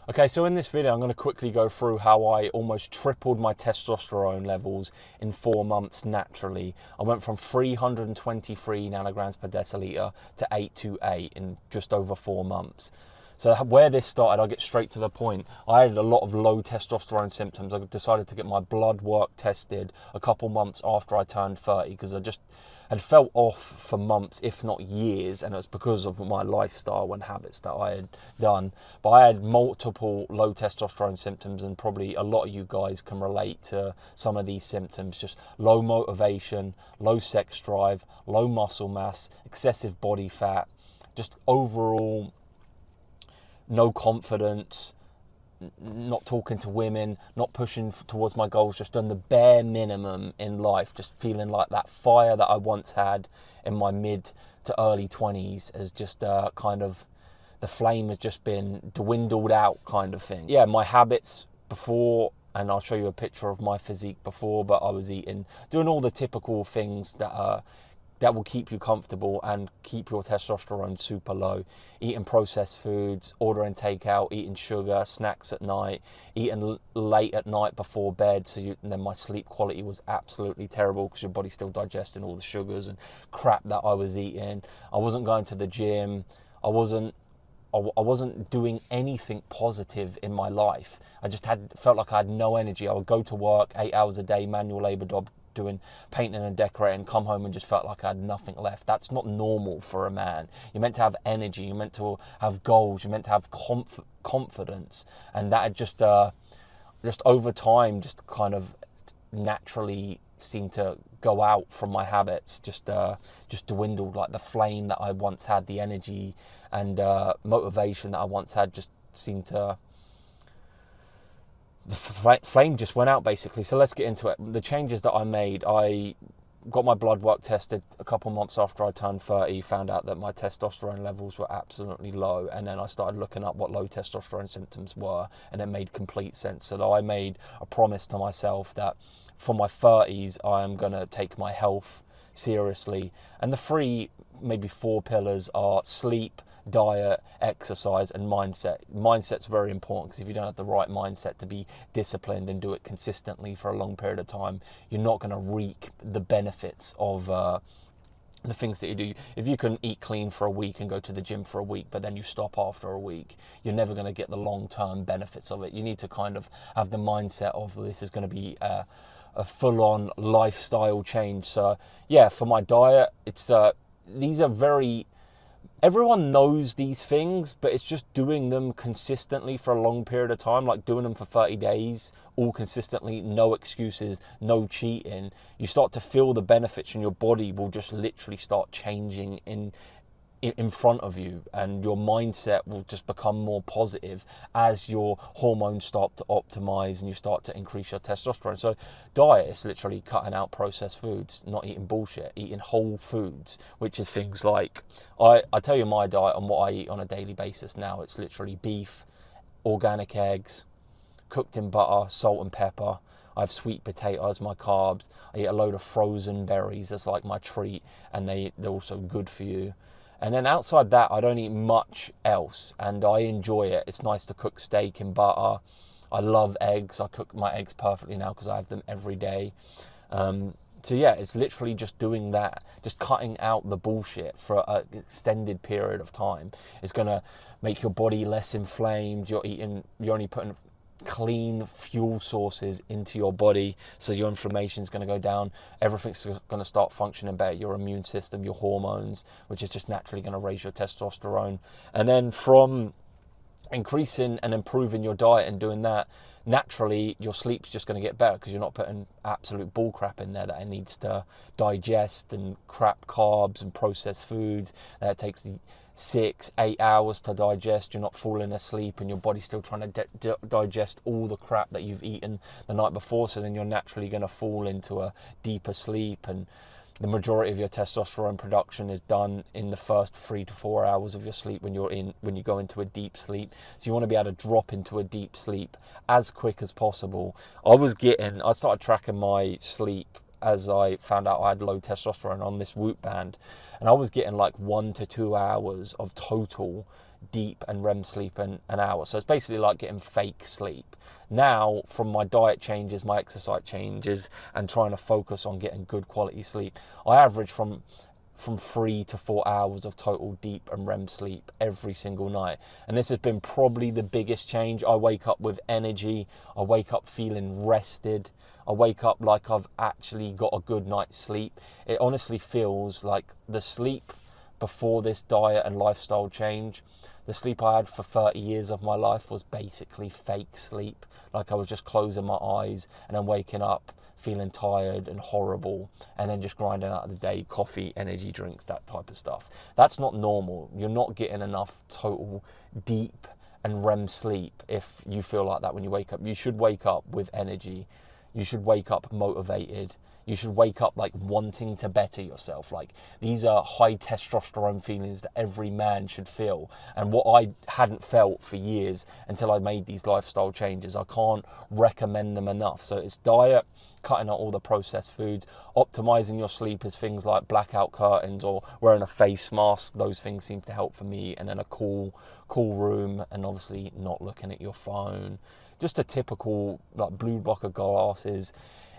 Okay, so in this video, I'm going to quickly go through how I almost tripled my testosterone levels in 4 months naturally. I went from 323 nanograms per deciliter to 828 in just over 4 months. So where this started, I'll get straight to the point. I had a lot of low testosterone symptoms. I decided to get my blood work tested a couple months after I turned 30 because I just had felt off for months, if not years, and it was because of my lifestyle and habits that I had done. But I had multiple low testosterone symptoms, and probably a lot of you guys can relate to some of these symptoms. Just low motivation, low sex drive, low muscle mass, excessive body fat, just overall no confidence, not talking to women, not pushing towards my goals, just done the bare minimum in life, just feeling like that fire that I once had in my mid to early 20s has just kind of, the flame has just been dwindled out kind of thing. Yeah, my habits before, and I'll show you a picture of my physique before, but I was doing all the typical things that will keep you comfortable and keep your testosterone super low. Eating processed foods, ordering takeout, eating sugar, snacks at night, eating late at night before bed. And then my sleep quality was absolutely terrible because your body's still digesting all the sugars and crap that I was eating. I wasn't going to the gym. I wasn't doing anything positive in my life. I just felt like I had no energy. I would go to work 8 hours a day, manual labor job, doing painting and decorating, come home and just felt like I had nothing left. That's not normal for a man. You're meant to have energy, you're meant to have goals, you're meant to have confidence, and that had just over time just kind of naturally seemed to go out from my habits, just dwindled. Like the flame that I once had, the energy and motivation that I once had just seemed to, the flame just went out basically. So let's get into it. The changes that I made, I got my blood work tested a couple months after I turned 30, found out that my testosterone levels were absolutely low, and then I started looking up what low testosterone symptoms were, and it made complete sense. So I made a promise to myself that for my 30s I am going to take my health seriously, and the maybe 4 pillars are sleep, diet, exercise, and mindset. Mindset's very important because if you don't have the right mindset to be disciplined and do it consistently for a long period of time, you're not going to reap the benefits of the things that you do. If you can eat clean for a week and go to the gym for a week, but then you stop after a week, you're never going to get the long-term benefits of it. You need to kind of have the mindset of this is going to be a full-on lifestyle change. So yeah, for my diet, it's these are very, everyone knows these things, but it's just doing them consistently for a long period of time, like doing them for 30 days, all consistently, no excuses, no cheating. You start to feel the benefits and your body will just literally start changing in front of you, and your mindset will just become more positive as your hormones start to optimize and you start to increase your testosterone. So diet is literally cutting out processed foods, not eating bullshit, eating whole foods, which is things like, I tell you my diet and what I eat on a daily basis now. It's literally beef, organic eggs, cooked in butter, salt and pepper. I have sweet potatoes, my carbs. I eat a load of frozen berries as like my treat, and they're also good for you. And then outside that, I don't eat much else, and I enjoy it. It's nice to cook steak in butter. I love eggs. I cook my eggs perfectly now because I have them every day. So yeah, it's literally just doing that, just cutting out the bullshit for an extended period of time. It's going to make your body less inflamed. You're only putting clean fuel sources into your body, so your inflammation is going to go down, everything's going to start functioning better, your immune system, your hormones, which is just naturally going to raise your testosterone. And then from increasing and improving your diet and doing that, naturally your sleep's just going to get better because you're not putting absolute bull crap in there that it needs to digest, and crap carbs and processed foods that it takes 6-8 hours to digest. You're not falling asleep and your body's still trying to digest all the crap that you've eaten the night before, so then you're naturally going to fall into a deeper sleep, and the majority of your testosterone production is done in the first 3 to 4 hours of your sleep when you go into a deep sleep. So you want to be able to drop into a deep sleep as quick as possible. I started tracking my sleep as I found out I had low testosterone on this Whoop band, and I was getting like 1 to 2 hours of total deep and REM sleep in an hour. So it's basically like getting fake sleep. Now, from my diet changes, my exercise changes, and trying to focus on getting good quality sleep, I average from 3 to 4 hours of total deep and REM sleep every single night. And this has been probably the biggest change. I wake up with energy. I wake up feeling rested. I wake up like I've actually got a good night's sleep. It honestly feels like the sleep before this diet and lifestyle change, the sleep I had for 30 years of my life was basically fake sleep. Like I was just closing my eyes and then waking up feeling tired and horrible, and then just grinding out of the day, coffee, energy drinks, that type of stuff. That's not normal. You're not getting enough total deep and REM sleep if you feel like that when you wake up. You should wake up with energy. You should wake up motivated. You should wake up like wanting to better yourself. Like these are high testosterone feelings that every man should feel. And what I hadn't felt for years until I made these lifestyle changes, I can't recommend them enough. So it's diet, cutting out all the processed foods, optimizing your sleep is things like blackout curtains or wearing a face mask. Those things seem to help for me. And then a cool room, and obviously not looking at your phone. Just a typical like blue blocker glasses.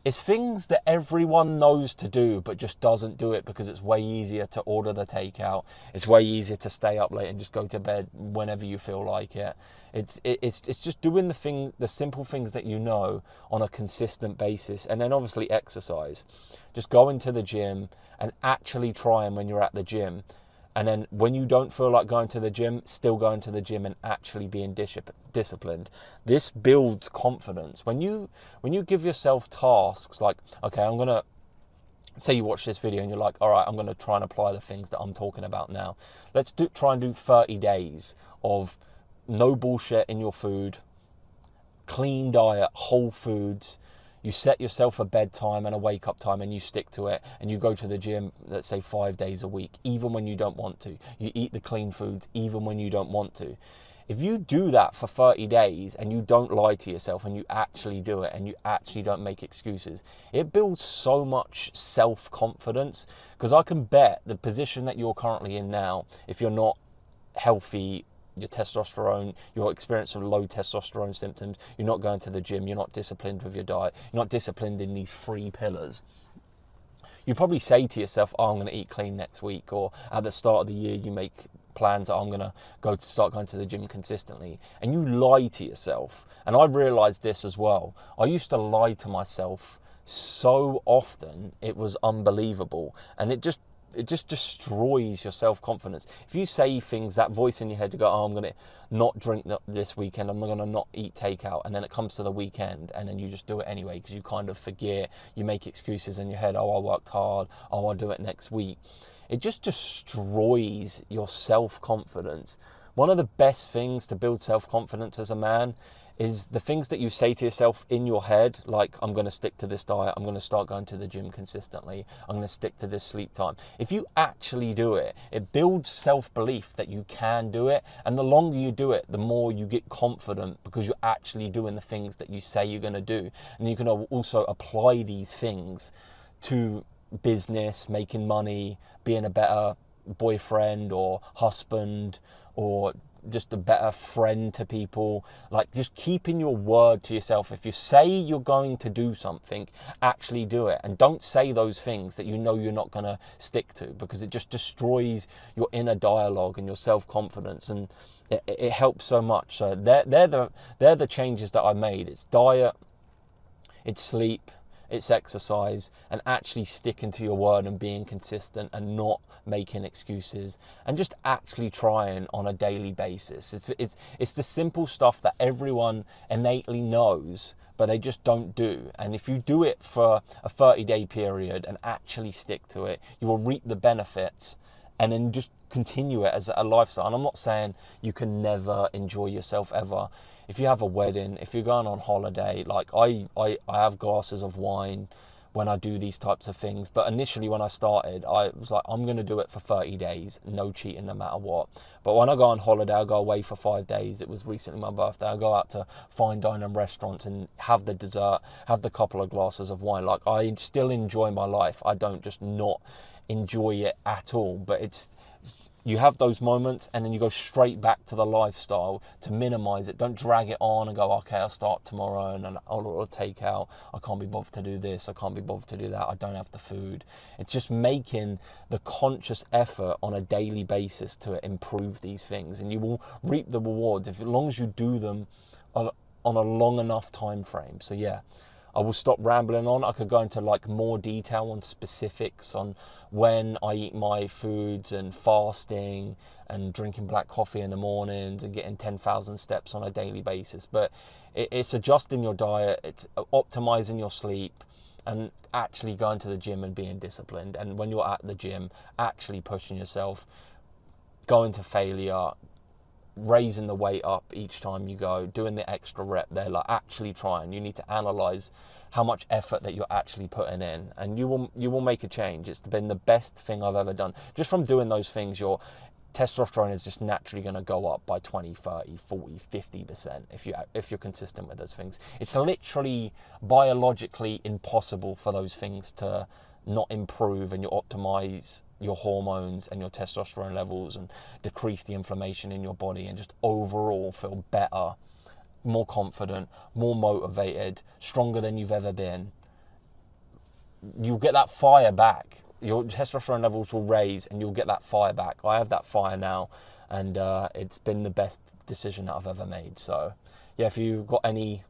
It's things that everyone knows to do but just doesn't do it because it's way easier to order the takeout. It's way easier to stay up late and just go to bed whenever you feel like it. It's just doing the simple things that you know on a consistent basis. And then obviously exercise. Just going to the gym and actually trying when you're at the gym. And then when you don't feel like going to the gym, still going to the gym and actually being disciplined. This builds confidence. When you give yourself tasks like, okay, I'm going to, say you watch this video and you're like, all right, I'm going to try and apply the things that I'm talking about now. Let's try and do 30 days of no bullshit in your food, clean diet, whole foods. You set yourself a bedtime and a wake up time and you stick to it, and you go to the gym, let's say 5 days a week, even when you don't want to. You eat the clean foods even when you don't want to. If you do that for 30 days and you don't lie to yourself and you actually do it and you actually don't make excuses, it builds so much self-confidence. Because I can bet the position that you're currently in now, if you're not healthy, your testosterone, you're experiencing low testosterone symptoms, you're not going to the gym, you're not disciplined with your diet, you're not disciplined in these 3 pillars. You probably say to yourself, oh, I'm going to eat clean next week, or at the start of the year you make plans that I'm going to start going to the gym consistently, and you lie to yourself. And I realized this as well. I used to lie to myself so often, it was unbelievable, and it just destroys your self-confidence. If you say things, that voice in your head, you go, oh, I'm going to not drink this weekend, I'm going to not eat takeout, and then it comes to the weekend and then you just do it anyway because you kind of forget, you make excuses in your head, oh, I worked hard, oh, I'll do it next week. It just destroys your self-confidence. One of the best things to build self-confidence as a man is the things that you say to yourself in your head, like, I'm going to stick to this diet, I'm going to start going to the gym consistently, I'm going to stick to this sleep time. If you actually do it, it builds self-belief that you can do it. And the longer you do it, the more you get confident because you're actually doing the things that you say you're going to do. And you can also apply these things to business, making money, being a better boyfriend or husband, or just a better friend to people. Like, just keeping your word to yourself. If you say you're going to do something, actually do it, and don't say those things that you know you're not going to stick to, because it just destroys your inner dialogue and your self-confidence, and it helps so much. So they're the changes that I made. It's diet, it's sleep, it's exercise, and actually sticking to your word and being consistent and not making excuses, and just actually trying on a daily basis. It's the simple stuff that everyone innately knows, but they just don't do. And if you do it for a 30-day period and actually stick to it, you will reap the benefits, and then just continue it as a lifestyle. And I'm not saying you can never enjoy yourself ever. If you have a wedding, if you're going on holiday, like I have glasses of wine when I do these types of things. But initially when I started, I was like, I'm going to do it for 30 days, no cheating no matter what. But when I go on holiday, I go away for 5 days. It was recently my birthday. I go out to fine dining restaurants and have the dessert, have the couple of glasses of wine. Like, I still enjoy my life. I don't just not enjoy it at all. But you have those moments and then you go straight back to the lifestyle to minimize it. Don't drag it on and go, okay, I'll start tomorrow and I'll take out. I can't be bothered to do this. I can't be bothered to do that. I don't have the food. It's just making the conscious effort on a daily basis to improve these things, and you will reap the rewards as long as you do them on a long enough time frame. So yeah, I will stop rambling on. I could go into like more detail on specifics on when I eat my foods and fasting and drinking black coffee in the mornings and getting 10,000 steps on a daily basis. But it's adjusting your diet, it's optimizing your sleep, and actually going to the gym and being disciplined. And when you're at the gym, actually pushing yourself, going to failure, raising the weight up each time you go, doing the extra rep there, like actually trying. You need to analyze how much effort that you're actually putting in, and you will make a change. It's been the best thing I've ever done. Just from doing those things, your testosterone is just naturally going to go up by 20, 30, 40, 50% if you're consistent with those things. It's literally biologically impossible for those things to not improve, and you optimize your hormones and your testosterone levels and decrease the inflammation in your body and just overall feel better, more confident, more motivated, stronger than you've ever been. You'll get that fire back. Your testosterone levels will raise and you'll get that fire back. I have that fire now, and it's been the best decision that I've ever made. So yeah, if you've got any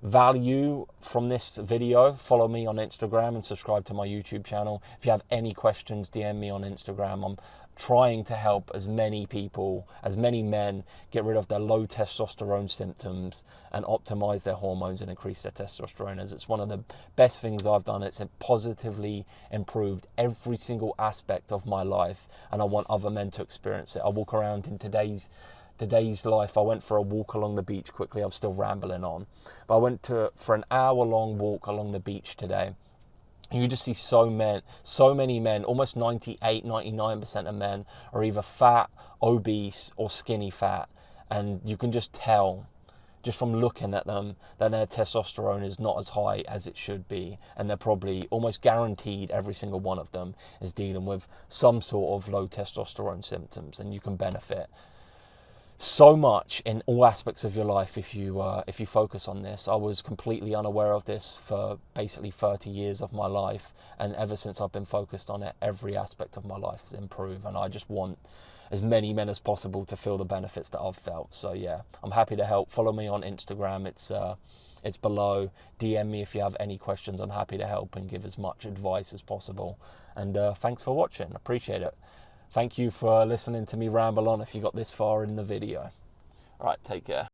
value from this video, follow me on Instagram and subscribe to my YouTube channel. If you have any questions, DM me on Instagram. I'm trying to help as many people, as many men, get rid of their low testosterone symptoms and optimize their hormones and increase their testosterone, as it's one of the best things I've done. It's positively improved every single aspect of my life, and I want other men to experience it. I walk around in today's life. I went for a walk along the beach quickly. I'm still rambling on, but I went for an hour-long walk along the beach today. And you just see so many men, almost 98, 99% of men are either fat, obese, or skinny fat. And you can just tell, just from looking at them, that their testosterone is not as high as it should be. And they're probably almost guaranteed, every single one of them is dealing with some sort of low testosterone symptoms. And you can benefit so much in all aspects of your life if you focus on this. I was completely unaware of this for basically 30 years of my life, and ever since I've been focused on it, every aspect of my life improve, and I just want as many men as possible to feel the benefits that I've felt. So yeah, I'm happy to help. Follow me on Instagram. It's below. DM me if you have any questions. I'm happy to help and give as much advice as possible. And thanks for watching. Appreciate it. Thank you for listening to me ramble on if you got this far in the video. All right, take care.